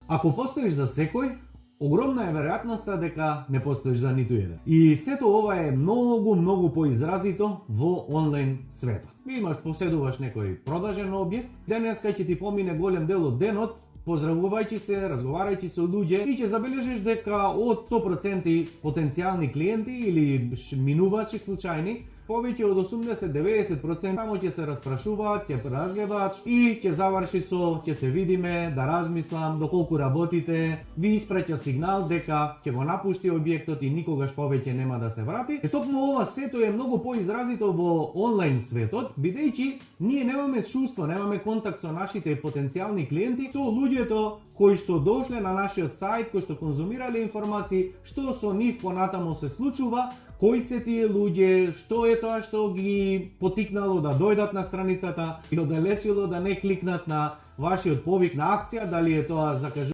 Ако постоиш за секој, огромна е веројатноста дека не постоиш за ниту еден. И сето ова е многу поизразито во онлайн светот. Ви поседуваш некој продажен објект, денеска ќе ти помине голем дел од денот поздравувајќи се, разговарајќи со луѓе и ќе забележиш дека од 100% потенцијални клиенти или минувачи случајни, повеќе од 80-90% само ќе се распрашуваат, ќе разгледаат и ќе заврши со ќе се видиме, да размислам, доколку работите, ви испраќа сигнал дека ќе го напушти објектот и никогаш повеќе нема да се врати. И токму ова сето е многу поизразито во онлайн светот, бидејќи ние немаме чувство, немаме контакт со нашите потенцијални клиенти, со луѓето кои што дошле на нашиот сајт, кои што конзумирале информации, што со нив понатаму се случува, кои се тие луѓе, што е тоа што ги потикнало да дојдат на страницата и оддалечило да не кликнат на вашиот повик на акција, дали е тоа закажување